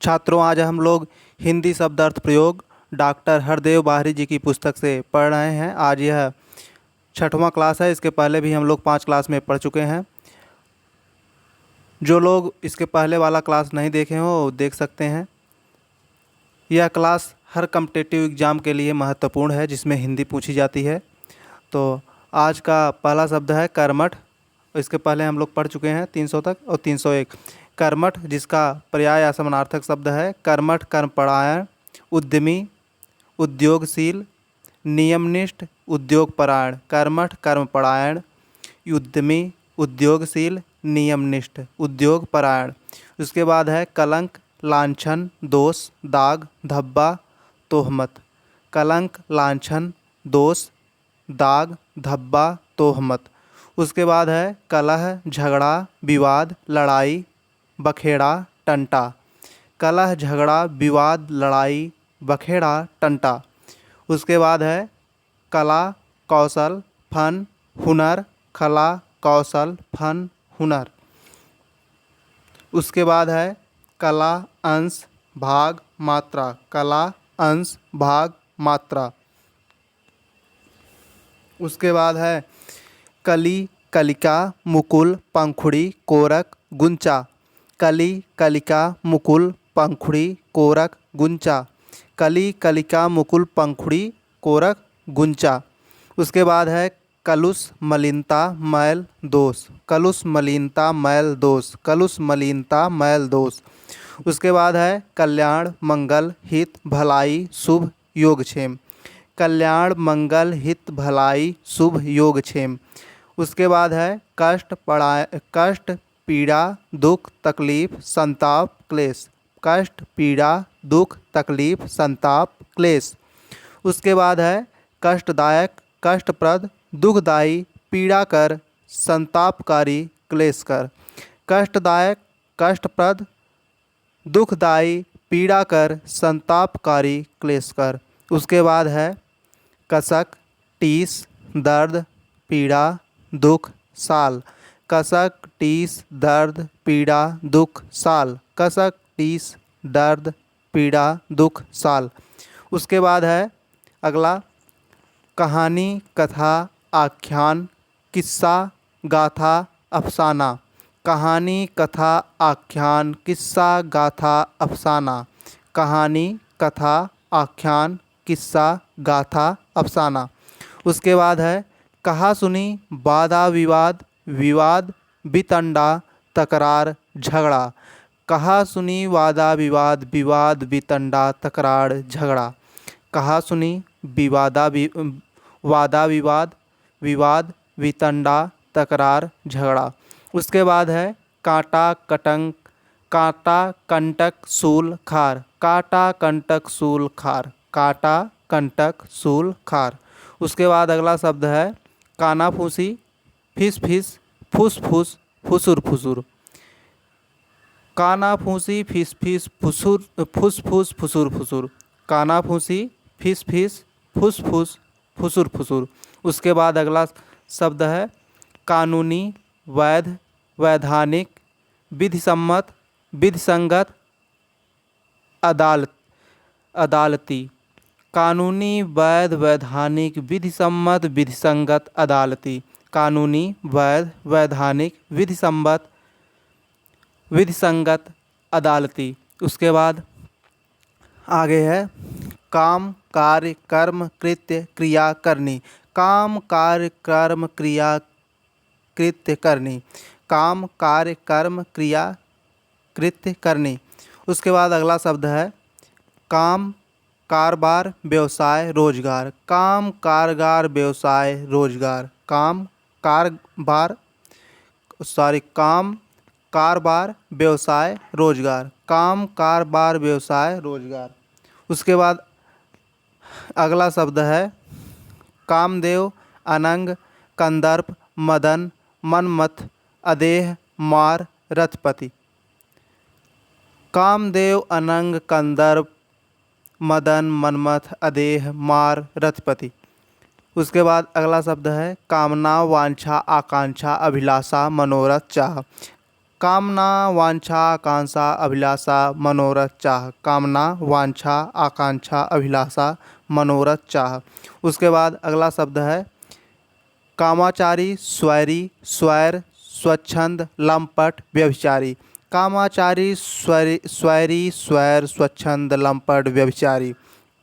छात्रों, आज हम लोग हिंदी शब्द अर्थ प्रयोग डॉक्टर हरदेव बाहरी जी की पुस्तक से पढ़ रहे हैं। आज यह 6वां क्लास है। इसके पहले भी हम लोग 5 क्लास में पढ़ चुके हैं। जो लोग इसके पहले वाला क्लास नहीं देखे हो वो देख सकते हैं। यह क्लास हर कॉम्पिटिटिव एग्ज़ाम के लिए महत्वपूर्ण है, जिसमें हिंदी पूछी जाती है। तो आज का पहला शब्द है कर्मठ। इसके पहले हम लोग पढ़ चुके हैं 300 तक और 301। कर्मठ, जिसका पर्याय या समानार्थक शब्द है कर्मठ, कर्मपरायण, उद्यमी, उद्योगशील, नियमनिष्ठ, उद्योगपरायण। कर्मठ, कर्मपरायण, उद्यमी, उद्योगशील, नियमनिष्ठ, उद्योगपरायण। उसके बाद है कलंक, लांछन, दोष, दाग, धब्बा, तोहमत। कलंक, लांछन, दोष, दाग, धब्बा, तोहमत। उसके बाद है कलह, झगड़ा, विवाद, लड़ाई, बखेड़ा, टंटा। कलह, झगड़ा, विवाद, लड़ाई, बखेड़ा, टंटा। उसके बाद है कला, कौशल, फन, हुनर। कला, कौशल, फन, हुनर। उसके बाद है कला, अंश, भाग, मात्रा। कला, अंश, भाग, मात्रा। उसके बाद है कली, कलिका, मुकुल, पंखुड़ी, कोरक, गुंचा। कली, कलिका, मुकुल, पंखुड़ी, कोरक, गुंचा। कली, कलिका, मुकुल, पंखुड़ी, कोरक, गुंचा। उसके बाद है कलुष, मलिनता, मैल, दोष। कलुष, मलिनता, मैल, दोष। कलुष, मलिनता, मैल, दोष। उसके बाद है कल्याण, मंगल, हित, भलाई, शुभ, योगक्षेम। कल्याण, मंगल, हित, भलाई, शुभ, योगक्षेम। उसके बाद है कष्ट, कष्ट, पीड़ा, दुख, तकलीफ, संताप, क्लेश। कष्ट, पीड़ा, दुख, तकलीफ, संताप, क्लेश। उसके बाद है कष्टदायक, कष्टप्रद, दुखदायी, पीड़ाकर, संतापकारी, क्लेशकर। कष्टदायक, कष्टप्रद, दुखदायी, पीड़ाकर, संतापकारी, क्लेशकर। उसके बाद है कसक, टीस, दर्द, पीड़ा, दुख, साल। कसक, टीस, दर्द, पीड़ा, दुख, साल। कसक, टीस, दर्द, पीड़ा, दुख, साल। उसके बाद है अगला कहानी, कथा, आख्यान, किस्सा, गाथा, अफसाना। कहानी, कथा, आख्यान, किस्सा, गाथा, अफसाना। कहानी, कथा, आख्यान, किस्सा, गाथा, अफसाना। उसके बाद है कहा सुनी, वादा विवाद, विवाद, वितंडा, तकरार, झगड़ा। कहा सुनी, वादा विवाद, विवाद, वितंडा, तकरार, झगड़ा। कहा सुनी, वादा विवाद, विवाद, वितंडा, तकरार, झगड़ा। उसके बाद है कांटा, कटंक, कांटा, कंटक, सूल, खार। कांटा, कंटक, सूल, खार। कांटा, कंटक, सूल, खार। उसके बाद अगला शब्द है काना फूसी, फिस फिस, फुस फुस, फुसुर फुसुर। काना फूसी, फिस फिस, फुसुर, फुस फुस, फुसुर फुसुर। काना फूसी, फिस फिस, फुस फुस, फुसुर फुसुर। उसके बाद अगला शब्द है कानूनी, वैध, वैधानिक, विधिसम्मत, विधिसंगत, अदालती। कानूनी, वैध, वैधानिक, विधिसम्मत, विधिसंगत, अदालती। कानूनी, वैध, वैधानिक, विधिसम्मत, विधिसंगत, अदालती। उसके बाद आगे है काम, कार्य, कर्म, कृत्य, क्रिया, करनी। काम, कार्य, कर्म, क्रिया, कृत्य, करनी। काम, कार्य, कर्म, क्रिया, कृत्य, करनी। उसके बाद अगला शब्द है काम, कारोबार, व्यवसाय, रोजगार। काम, कारगार, व्यवसाय, रोजगार। काम, कारोबार, काम, कारोबार, व्यवसाय, रोजगार। काम, कारोबार, व्यवसाय, रोजगार। उसके बाद अगला शब्द है कामदेव, अनंग, कंदर्प, मदन, मनमथ, अदेह, मार, रथपति। कामदेव, अनंग, कंदर्प, मदन, मनमथ, अदेह, मार, रथपति। उसके बाद अगला शब्द है कामना, वांछा, आकांक्षा, अभिलाषा, मनोरथ, चाह। कामना वांछा आकांक्षा अभिलाषा मनोरथ चाह। कामना वांछा आकांक्षा अभिलाषा मनोरथ चाह। उसके बाद अगला शब्द है कामाचारी स्वैरी स्वैर स्वच्छंद लंपट व्यभिचारी। कामाचारी स्वैरी स्वैर स्वच्छंद लंपट व्यभिचारी।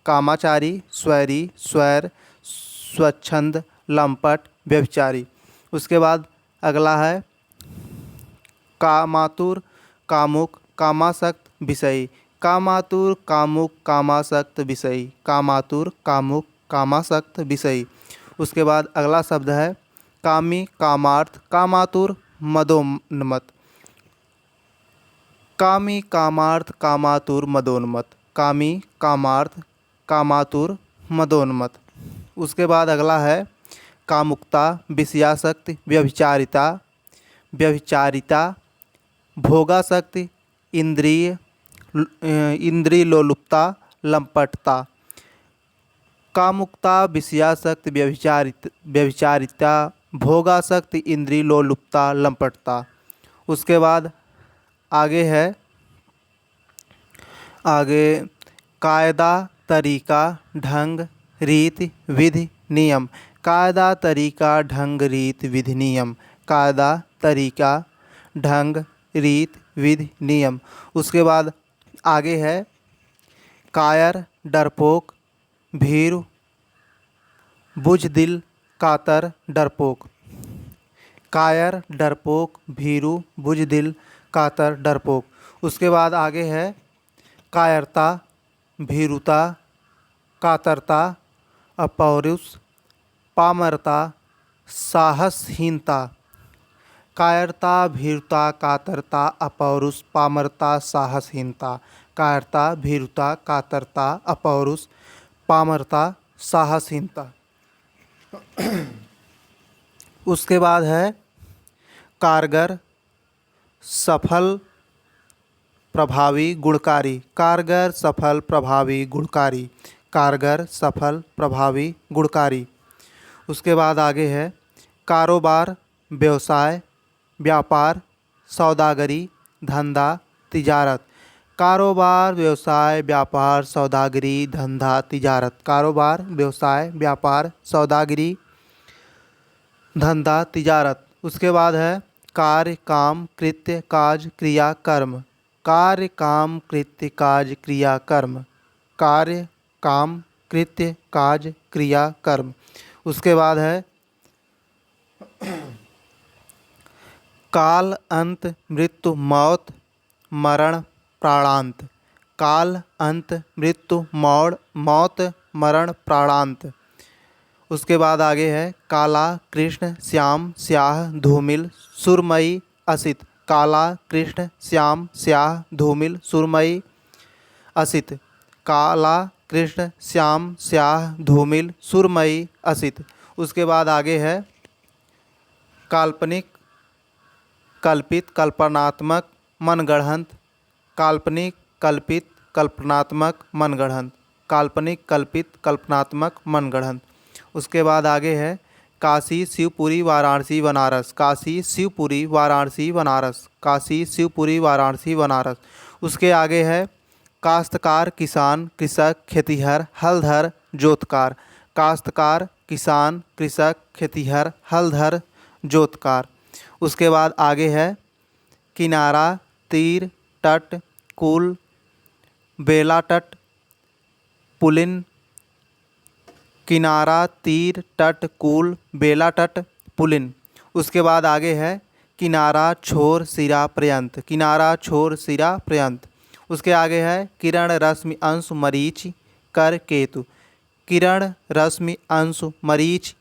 कामाचारी स्वैरी स्वैर स्वच्छंद लंपट व्यभिचारी। उसके बाद अगला है कामातुर कामुक कामासक्त विषयी। कामातुर कामुक कामासक्त विषयी। कामातुर कामुक कामासक्त विषयी। उसके बाद अगला शब्द है कामी कामार्थ कामातुर मदोन्मत। कामी कामार्थ कामातुर मदोन्मत। कामी कामार्थ कामातुर मदोन्मत। उसके बाद अगला है कामुकता विषयासक्ति व्यभिचारिता व्यभिचारिता भोगासक्ति इंद्रिय लोलुपता लंपटता। कामुकता विषयासक्ति व्यभिचारिता भोगासक्ति इंद्रिय लोलुपता लंपटता। उसके बाद आगे है कायदा तरीका ढंग रीति विधि नियम। कायदा तरीका ढंग रीति विधि नियम। कायदा तरीका ढंग रीत विधि नियम। उसके बाद आगे है कायर डरपोक भीरु बुझदिल कातर डरपोक। कायर डरपोक भीरु बुझदिल कातर डरपोक। उसके बाद आगे है कायरता भीरुता कातरता अपौरुष पामरता साहसहीनता। कायरता भीरुता कातरता अपौरुष पामरता साहसहीनता। कायरता भीरुता कातरता अपौरुष पामरता साहसहीनता। उसके बाद है कारगर सफल प्रभावी गुणकारी। कारगर सफल प्रभावी गुणकारी। कारगर सफल प्रभावी गुणकारी। उसके बाद आगे है कारोबार व्यवसाय व्यापार सौदागरी धंधा तिजारत। कारोबार व्यवसाय व्यापार सौदागरी धंधा तिजारत। कारोबार व्यवसाय व्यापार सौदागरी धंधा तिजारत। उसके बाद है कार्य काम कृत्य काज क्रिया कर्म। कार्य काम कृत्य काज क्रिया कर्म। कार्य काम कृत्य काज क्रिया कर्म। उसके बाद है काल अंत मृत्यु मौत मरण प्राणांत। काल अंत मृत्यु मौत मरण प्राणांत। उसके बाद आगे है काला कृष्ण श्याम स्याह धूमिल सुरमई असित। काला कृष्ण श्याम स्याह धूमिल सुरमई असित। काला कृष्ण श्याम स्याह धूमिल सुरमई असित। उसके बाद आगे है काल्पनिक कल्पित कल्पनात्मक मनगढ़ंत। काल्पनिक कल्पित कल्पनात्मक मनगढ़ंत। काल्पनिक कल्पित कल्पनात्मक मनगढ़ंत। उसके बाद आगे है काशी शिवपुरी वाराणसी बनारस। काशी शिवपुरी वाराणसी बनारस। काशी शिवपुरी वाराणसी बनारस। उसके आगे है काश्तकार किसान कृषक खेतिहर हलधर जोतकार। काश्तकार किसान कृषक खेतिहर हलधर जोतकार। उसके बाद आगे है किनारा तीर तट कुल बेला तट पुलिन। किनारा तीर तट कुल बेला तट पुलिन। उसके बाद आगे है किनारा छोर सिरा पर्यंत। किनारा छोर सिरा पर्यंत। उसके आगे है किरण रश्मि अंशु मरीच कर केतु। किरण रश्मि अंशु मरीच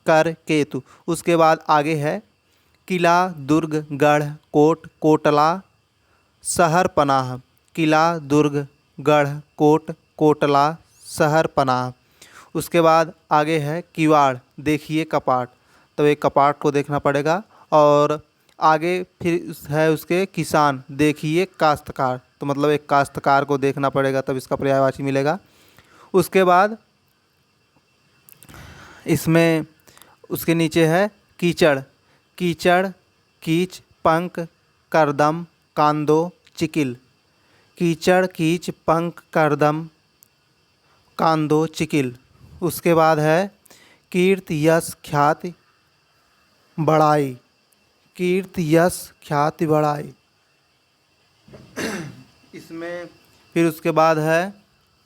कर केतु। उसके बाद आगे है किला दुर्ग गढ़ कोट कोटला शहर पनाह। किला दुर्ग गढ़ कोट कोटला शहर पनाह। उसके बाद आगे है किवाड़ देखिए कपाट। तो एक कपाट को देखना पड़ेगा। और आगे फिर है उसके किसान देखिए काश्तकार। तो मतलब एक काश्तकार को देखना पड़ेगा तब इसका पर्यायवाची मिलेगा। उसके बाद इसमें उसके नीचे है कीचड़। कीचड़ कीच पंख करदम कांदो चिकिल। कीचड़ कीच पंख करदम कांदो चिकिल। उसके बाद है कीर्ति यश ख्याति बड़ाई। कीर्ति यश ख्याति बड़ाई। इसमें फिर उसके बाद है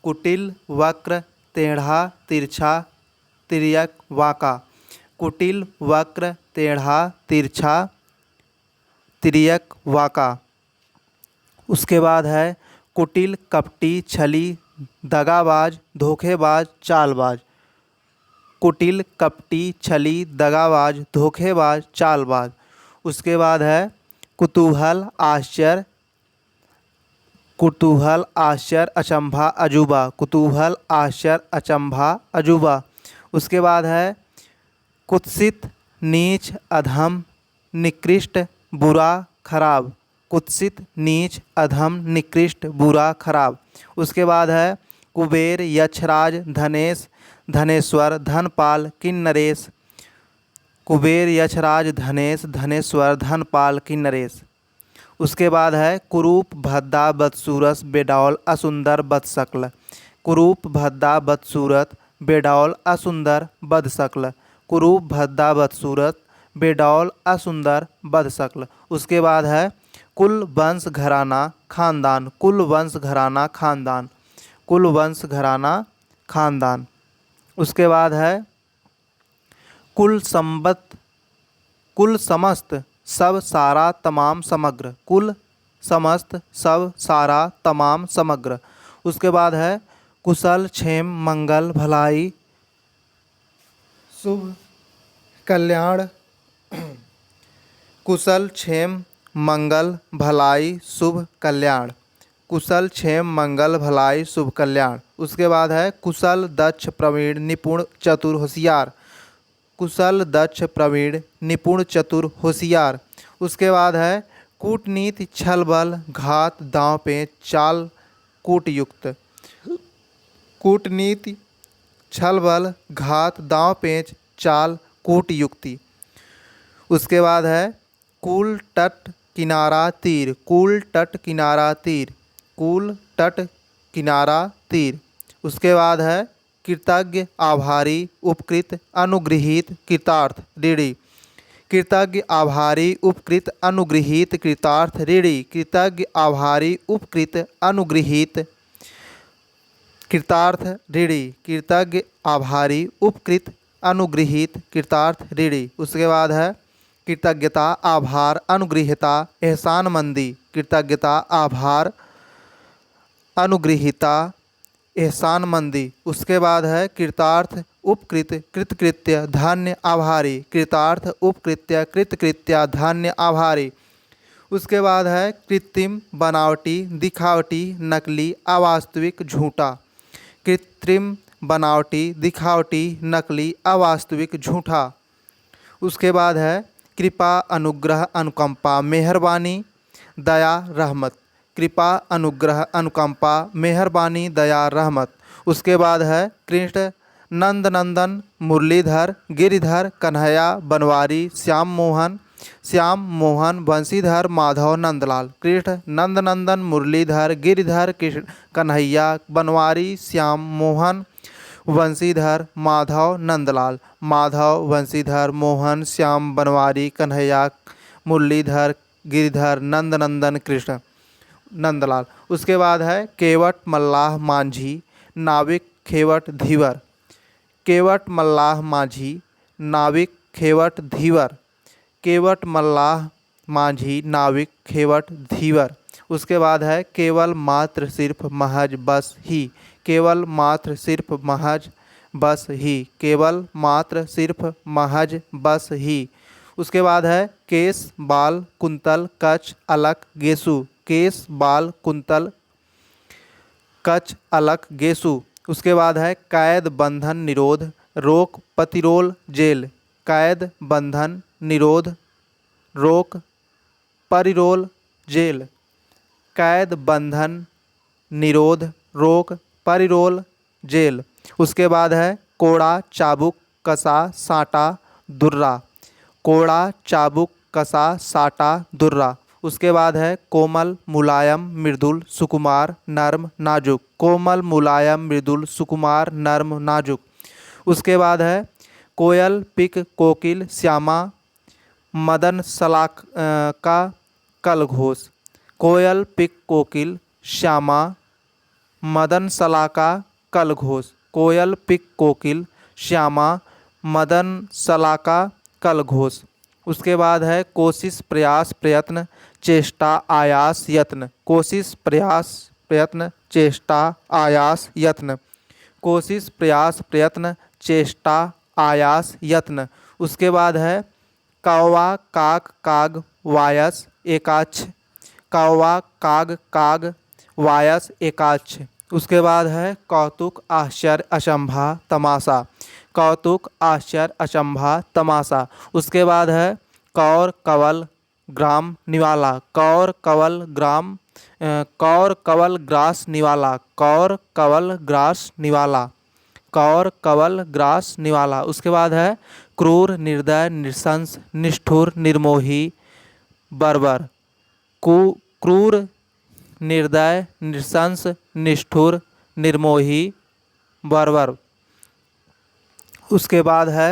कुटिल वक्र टेढ़ा तिरछा तिर्यक वाका। कुटिल वक्र टेढ़ा तिरछा तिर्यक वाका। उसके बाद है कुटिल कपटी छली दगाबाज धोखेबाज चालबाज। कुटिल कपटी छली दगाबाज धोखेबाज चालबाज। उसके बाद है कुतूहल आश्चर्य अचंभा अजूबा। कुतूहल आश्चर्य अचंभा अजूबा। उसके बाद है कुत्सित नीच अधम निकृष्ट बुरा खराब। कुत्सित नीच अधम निकृष्ट बुरा खराब। उसके बाद है कुबेर यक्षराज धनेश धनेश्वर धनपाल किन्नरेश। कुबेर यक्षराज धनेश धनेश्वर धनपाल किन्नरेश। उसके बाद है कुरूप भद्दा बदसूरत बेडौल असुंदर बदशक्ल। कुरूप भद्दा बदसूरत बेडौल असुंदर बदशक्ल। कुरूप भद्दा बदसूरत बेडौल असुंदर बदशक्ल। उसके बाद है कुल वंश घराना खानदान। कुल वंश घराना खानदान। कुल वंश घराना खानदान। उसके बाद है कुल समस्त सब सारा तमाम समग्र। कुल समस्त सब सारा तमाम समग्र। उसके बाद है कुशल क्षेम मंगल भलाई शुभ कल्याण। कुशल क्षेम मंगल भलाई शुभ कल्याण। कुशल क्षेम मंगल भलाई शुभ कल्याण। उसके बाद है कुशल दक्ष प्रवीण निपुण चतुर होशियार। कुशल दक्ष प्रवीण निपुण चतुर होशियार। उसके बाद है कूटनीति छल बल घात दांव पेच चाल कूटयुक्त। कूटनीति छल बल घात दांव पेच चाल कूटयुक्ति। उसके बाद है कूल तट किनारा तीर। कूल तट किनारा तीर। कूल तट किनारा तीर। उसके बाद है कृतज्ञ आभारी उपकृत अनुगृहीत कृतार्थ ऋणी। कृतज्ञ आभारी उपकृत अनुगृहीत कृतार्थ ऋणी। कृतज्ञ आभारी उपकृत अनुगृहीत कृतार्थ ऋणी। कृतज्ञ आभारी उपकृत अनुगृहीत कृतार्थ ऋणी। उसके बाद है कृतज्ञता आभार अनुगृहीता एहसानमंदी। कृतज्ञता आभार अनुगृहीता एहसानमंदी। उसके बाद है कृतार्थ उपकृत कृतकृत्य धन्य आभारी। कृतार्थ उपकृत्य कृतकृत्य धन्य आभारी। उसके बाद है कृत्रिम बनावटी दिखावटी नकली अवास्तविक झूठा। कृत्रिम बनावटी दिखावटी नकली अवास्तविक झूठा। उसके बाद है कृपा अनुग्रह अनुकंपा मेहरबानी दया रहमत। कृपा अनुग्रह अनुकंपा मेहरबानी दया रहमत। उसके बाद है कृष्ण नंद नंदन मुरलीधर गिरिधर कन्हैया बनवारी श्याम मोहन बंशीधर माधव नंदलाल। कृष्ण नंद नंदन मुरलीधर गिरिधर कृष्ण कन्हैया बनवारी श्याम मोहन बंशीधर माधव नंदलाल। माधव बंशीधर मोहन श्याम बनवारी कन्हैया मुरलीधर गिरिधर नंद नंदन कृष्ण नंदलाल। उसके बाद है केवट मल्लाह मांझी नाविक खेवट धीवर। केवट मल्लाह मांझी नाविक खेवट धीवर। केवट मल्लाह मांझी नाविक खेवट धीवर। उसके बाद है केवल मात्र सिर्फ महज बस ही। केवल मात्र सिर्फ महज बस ही। केवल मात्र सिर्फ महज बस ही। उसके बाद है केस बाल कुंतल कच अलक गेसु। केस बाल कुंतल कच अलक गेसु। उसके बाद है कैद बंधन निरोध रोक प्रतिरोल जेल। कैद बंधन निरोध रोक परिरोल जेल। कैद बंधन निरोध रोक परिरोल जेल। उसके बाद है कोड़ा चाबुक कसा साटा दुर्रा। कोड़ा चाबुक कसा साटा दुर्रा। उसके बाद है कोमल, मुलायम, मृदुल, सुकुमार, नर्म, नाजुक। कोमल, मुलायम, मृदुल, सुकुमार, नर्म, नाजुक। उसके बाद है कोयल, पिक, कोकिल, श्यामा, मदन, सलाक का कलघोष। कोयल, पिक, कोकिल, श्यामा, मदन, सलाका, कलघोष। कोयल, पिक, कोकिल, श्यामा, मदन, सलाका, कलघोष। उसके बाद है कोशिश, प्रयास, प्रयत्न, चेष्टा, आयास, यत्न। कोशिश, प्रयास, प्रयत्न, चेष्टा, आयास, यत्न। कोशिश, प्रयास, प्रयत्न, चेष्टा, आयास, यत्न। उसके बाद है कौवा, काक, काग, वायस, एकाक्ष। कौवा, काग, काग, वायस, एकाक्ष। उसके बाद है कौतुक, आश्चर्य, अचंभा, तमाशा। कौतुक, आश्चर्य, अचंभा, तमाशा। उसके बाद है कौर, कवल, ग्राम, निवाला। कौर, कवल, ग्राम, कौर, कवल, ग्रास, निवाला। कौर, कवल, ग्रास, निवाला। कौर, कवल, ग्रास, निवाला। उसके बाद है क्रूर, निर्दय, नृशंस, निष्ठुर, निर्मोही, बर्बर। क्रूर, निर्दय, नृशंस, निष्ठुर, निर्मोही, बर्बर। उसके बाद है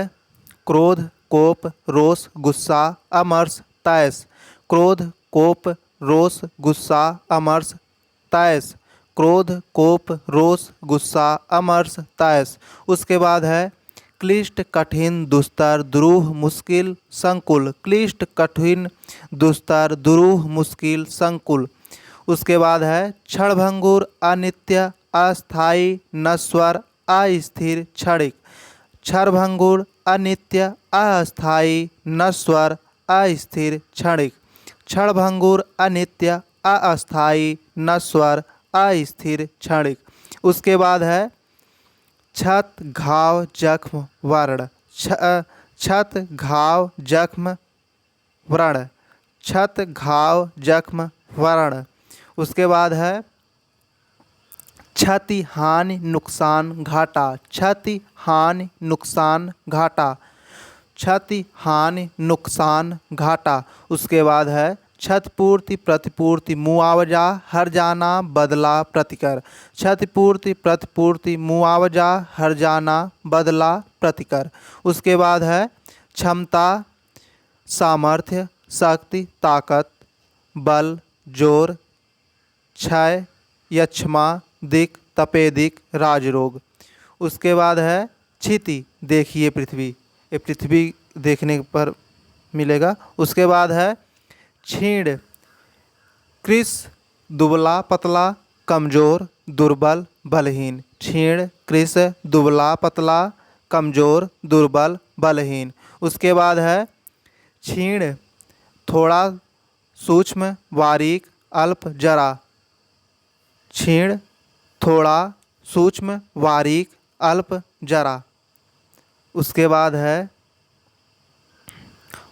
क्रोध, कोप, रोष, गुस्सा, अमर्ष, तैश। क्रोध, कोप, रोष, गुस्सा, अमर्ष, तैश। क्रोध, कोप, रोष, गुस्सा, अमर्ष, तैश। उसके बाद है क्लिष्ट, कठिन, दुस्तर, दुरूह, मुश्किल, संकुल। क्लिष्ट, कठिन, दुस्तर, दुरूह, मुश्किल, संकुल। उसके बाद है क्षणभंगुर, अनित्य, अस्थायी, नश्वर, अस्थिर, क्षणिक। क्षणभंगुर, अनित्य, अस्थायी, नश्वर, अस्थिर, क्षणिक। क्षणभंगुर, अनित्य, अस्थायी, नश्वर, अस्थिर, क्षणिक। उसके बाद है क्षत, घाव, जख्म, वर्ण। क्षत, घाव, जख्म, व्रण। क्षत, घाव, जख्म, व्रण। उसके बाद है क्षति, हानि, नुकसान, घाटा। क्षति, हानि, नुकसान, घाटा। क्षति, हानि, नुकसान, घाटा। उसके बाद है क्षतिपूर्ति, प्रतिपूर्ति, मुआवजा, हर्जाना, बदला, प्रतिकर। क्षतिपूर्ति, प्रतिपूर्ति, मुआवजा, हर्जाना, बदला, प्रतिकर। उसके बाद है क्षमता, सामर्थ्य, शक्ति, ताकत, बल, जोर, क्षय, यक्ष्मा, दिक, तपेदिक, राजरोग। उसके बाद है क्षिति, देखिए पृथ्वी। ये पृथ्वी देखने पर मिलेगा। उसके बाद है क्षीण, कृश, दुबला, पतला, कमजोर, दुर्बल, बलहीन। क्षीण, कृश, दुबला, पतला, कमजोर, दुर्बल, बलहीन। उसके बाद है क्षीण, थोड़ा, सूक्ष्म, बारीक, अल्प, जरा। क्षीण, थोड़ा, सूक्ष्म, बारीक, अल्प, जरा। उसके बाद है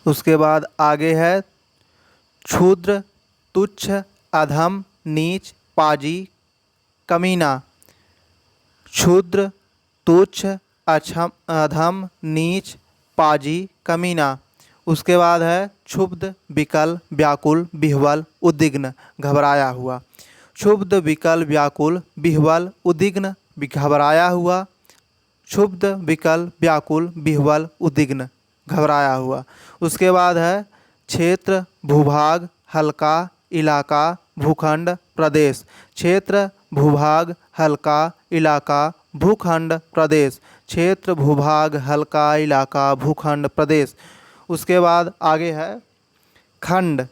उसके बाद आगे है क्षुद्र, तुच्छ, अधम, नीच, पाजी, कमीना। क्षुद्र, तुच्छ, अधम, नीच, पाजी, कमीना। उसके बाद है क्षुब्ध, विकल, व्याकुल, विह्वल, उद्विग्न, घबराया हुआ। क्षुब्ध, विकल, व्याकुल, विह्वल, उद्विग्न, घबराया हुआ। क्षुब्ध, विकल, व्याकुल, विह्वल, उद्विग्न, घबराया हुआ। उसके बाद है क्षेत्र, भूभाग, हल्का, इलाका, भूखंड, प्रदेश। क्षेत्र, भूभाग, हल्का, इलाका, भूखंड, प्रदेश। क्षेत्र, भूभाग, हल्का, इलाका, भूखंड, प्रदेश। उसके बाद आगे है खंड,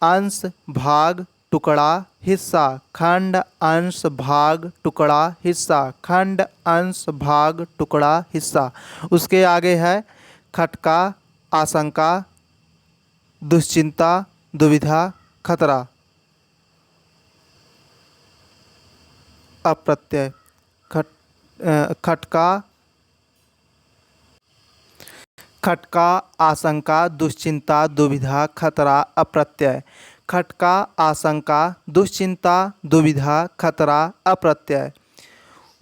अंश, भाग, टुकड़ा, हिस्सा। खंड, अंश, भाग, टुकड़ा, हिस्सा। खंड, अंश, भाग, टुकड़ा, हिस्सा। उसके आगे है खटका, आशंका, दुश्चिंता, दुविधा, खतरा, अप्रत्यय। खटका, खटका, आशंका, दुश्चिंता, दुविधा, खतरा, अप्रत्यय। खटका, आशंका, दुश्चिंता, दुविधा, खतरा, अप्रत्यय।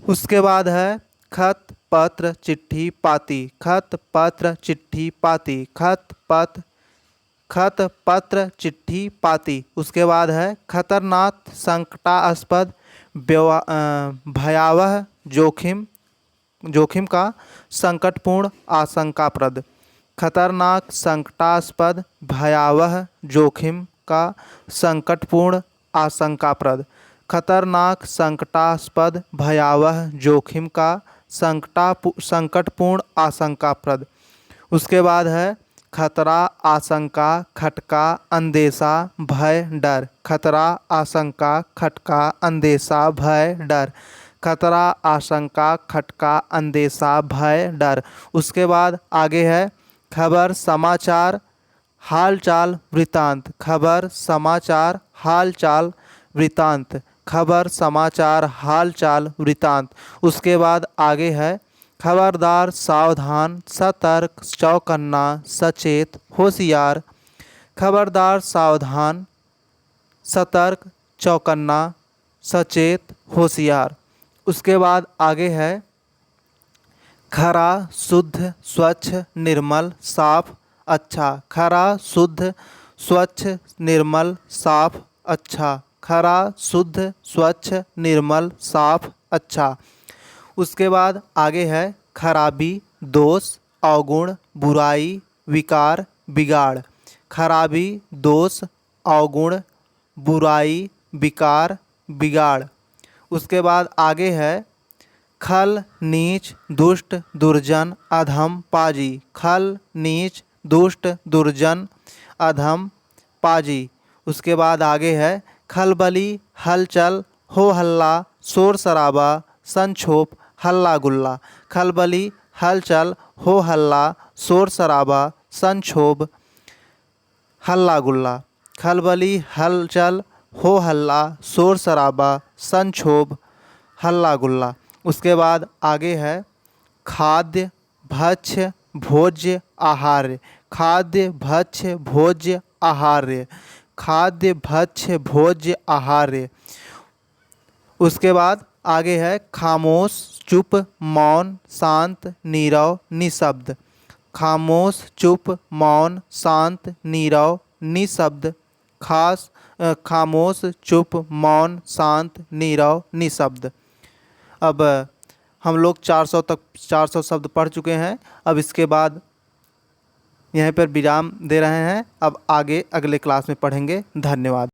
उसके बाद है खत, पत्र, चिट्ठी, पाती। खत, पत्र, चिट्ठी, पाती। खत, पत्र, खत, पत्र, चिट्ठी, पाती। उसके बाद है खतरनाक, संकटास्पद, भयावह, जोखिम का, संकटपूर्ण, आशंकाप्रद। खतरनाक, संकटास्पद, भयावह, जोखिम का, संकटपूर्ण, आशंकाप्रद। खतरनाक, संकटास्पद, भयावह, जोखिम का, संकटपूर्ण, आशंकाप्रद। उसके बाद है खतरा, आशंका, खटका, अंदेशा, भय, डर। खतरा, आशंका, खटका, अंदेशा, भय, डर। खतरा, आशंका, खटका, अंदेशा, भय, डर। उसके बाद आगे है खबर, समाचार, हालचाल, वृतांत। खबर, समाचार, हालचाल, वृतांत। खबर, समाचार, हालचाल, वृतांत। उसके बाद आगे है खबरदार, सावधान, सतर्क, चौकन्ना, सचेत, होशियार। खबरदार, सावधान, सतर्क, चौकन्ना, सचेत, होशियार। उसके बाद आगे है खरा, शुद्ध, स्वच्छ, निर्मल, साफ, अच्छा। खरा, शुद्ध, स्वच्छ, निर्मल, साफ, अच्छा। खरा, शुद्ध, स्वच्छ, निर्मल, साफ, अच्छा। उसके बाद आगे है खराबी, दोष, अवगुण, बुराई, विकार, बिगाड़। खराबी, दोष, अवगुण, बुराई, विकार, बिगाड़। उसके बाद आगे है खल, नीच, दुष्ट, दुर्जन, अधम, पाजी। खल, नीच, दुष्ट, दुर्जन, अधम, पाजी। उसके बाद आगे है खलबली, हलचल, हो हल्ला, शोर शराबा, संक्षोभ, हल्ला गुल्ला। खलबली, हलचल, हो हल्ला, शोर शराबा, संक्षोभ, हल्ला गुल्ला। खलबली, हलचल, हो हल्ला, शोर शराबा, संक्षोभ, हल्ला गुल्ला। उसके बाद आगे है खाद्य, भक्ष्य, भोज्य, आहार्य। खाद्य, भक्ष्य, भोज्य, आहार्य। खाद्य, भक्ष्य, भोज्य, आहार्य। उसके बाद आगे है खामोश, चुप, मौन, शांत, नीरव, निशब्द। खामोश, चुप, मौन, शांत, नीरव, निशब्द। खामोश, चुप, मौन, शांत, नीरव, निशब्द। अब हम लोग 400 शब्द पढ़ चुके हैं। अब इसके बाद यहीं पर विराम दे रहे हैं। अब आगे अगले क्लास में पढ़ेंगे। धन्यवाद।